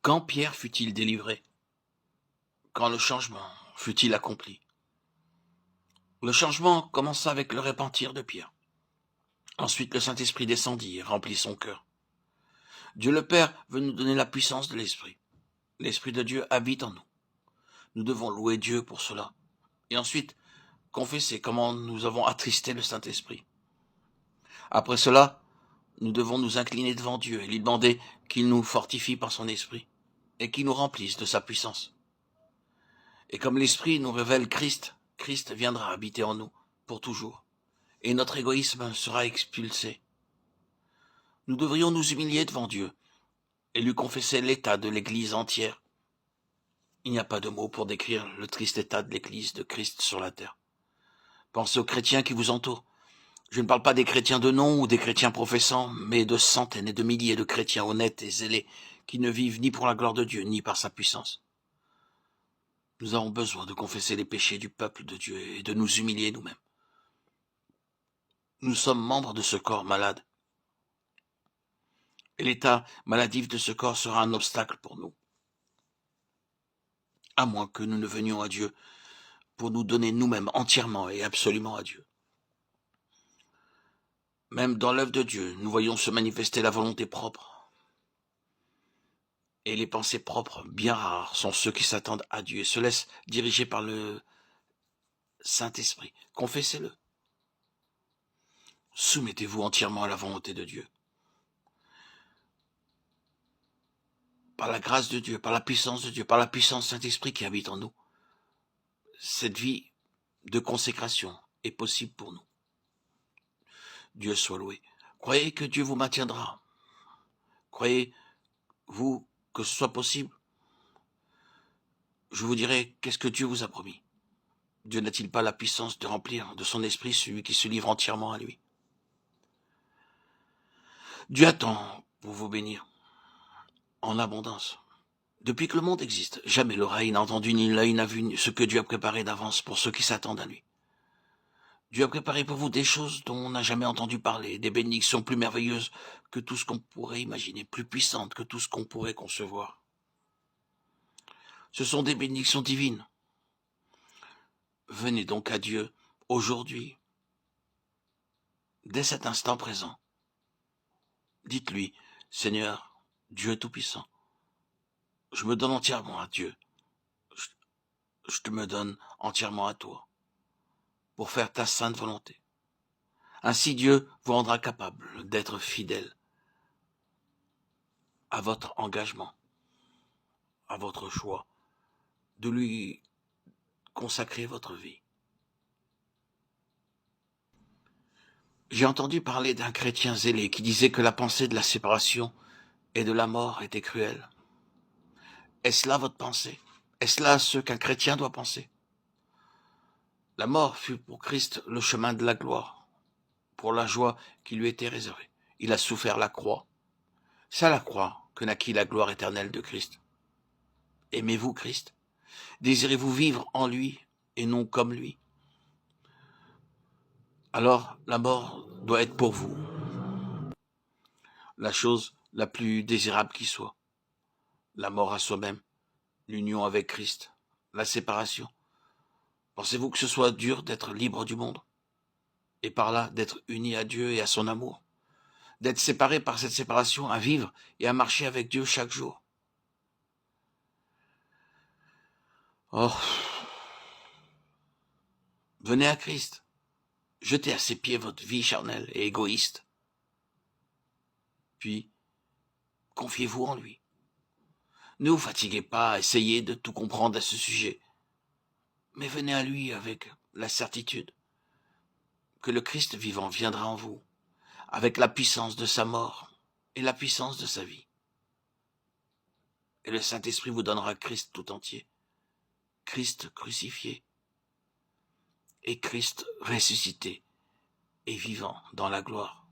Quand Pierre fut-il délivré? Quand le changement fut-il accompli? Le changement commença avec le repentir de Pierre. Ensuite, le Saint-Esprit descendit et remplit son cœur. Dieu le Père veut nous donner la puissance de l'Esprit. L'Esprit de Dieu habite en nous. Nous devons louer Dieu pour cela. Et ensuite, confesser comment nous avons attristé le Saint-Esprit. Après cela, nous devons nous incliner devant Dieu et lui demander qu'il nous fortifie par son Esprit et qu'il nous remplisse de sa puissance. Et comme l'Esprit nous révèle Christ, Christ viendra habiter en nous pour toujours. Et notre égoïsme sera expulsé. Nous devrions nous humilier devant Dieu et lui confesser l'état de l'Église entière. Il n'y a pas de mots pour décrire le triste état de l'Église de Christ sur la terre. Pensez aux chrétiens qui vous entourent. Je ne parle pas des chrétiens de nom ou des chrétiens professants, mais de centaines et de milliers de chrétiens honnêtes et zélés qui ne vivent ni pour la gloire de Dieu, ni par sa puissance. Nous avons besoin de confesser les péchés du peuple de Dieu et de nous humilier nous-mêmes. Nous sommes membres de ce corps malade. Et l'état maladif de ce corps sera un obstacle pour nous. À moins que nous ne venions à Dieu pour nous donner nous-mêmes entièrement et absolument à Dieu. Même dans l'œuvre de Dieu, nous voyons se manifester la volonté propre. Et les pensées propres, bien rares, sont ceux qui s'attendent à Dieu et se laissent diriger par le Saint-Esprit. Confessez-le. Soumettez-vous entièrement à la volonté de Dieu. Par la grâce de Dieu, par la puissance de Dieu, par la puissance Saint-Esprit qui habite en nous. Cette vie de consécration est possible pour nous. Dieu soit loué. Croyez que Dieu vous maintiendra. Croyez-vous que ce soit possible? Je vous dirai, qu'est-ce que Dieu vous a promis? Dieu n'a-t-il pas la puissance de remplir de son esprit celui qui se livre entièrement à lui? Dieu attend pour vous bénir en abondance. Depuis que le monde existe, jamais l'oreille n'a entendu ni l'œil n'a vu ce que Dieu a préparé d'avance pour ceux qui s'attendent à lui. Dieu a préparé pour vous des choses dont on n'a jamais entendu parler, des bénédictions plus merveilleuses que tout ce qu'on pourrait imaginer, plus puissantes que tout ce qu'on pourrait concevoir. Ce sont des bénédictions divines. Venez donc à Dieu aujourd'hui, dès cet instant présent. Dites-lui, Seigneur, Dieu Tout-Puissant, je me donne entièrement à Dieu. Je te me donne entièrement à toi pour faire ta sainte volonté. Ainsi Dieu vous rendra capable d'être fidèle à votre engagement, à votre choix, de lui consacrer votre vie. J'ai entendu parler d'un chrétien zélé qui disait que la pensée de la séparation et de la mort était cruelle. Est-ce là votre pensée? Est-ce là ce qu'un chrétien doit penser? La mort fut pour Christ le chemin de la gloire, pour la joie qui lui était réservée. Il a souffert la croix. C'est à la croix que naquit la gloire éternelle de Christ. Aimez-vous Christ? Désirez-vous vivre en lui et non comme lui? Alors la mort doit être pour vous la chose la plus désirable qui soit. La mort à soi-même, l'union avec Christ, la séparation. Pensez-vous que ce soit dur d'être libre du monde et par là d'être uni à Dieu et à son amour? D'être séparé par cette séparation, à vivre et à marcher avec Dieu chaque jour? Oh, venez à Christ, jetez à ses pieds votre vie charnelle et égoïste, puis confiez-vous en lui. Ne vous fatiguez pas à essayer de tout comprendre à ce sujet, mais venez à lui avec la certitude que le Christ vivant viendra en vous, avec la puissance de sa mort et la puissance de sa vie. Et le Saint-Esprit vous donnera Christ tout entier, Christ crucifié et Christ ressuscité et vivant dans la gloire.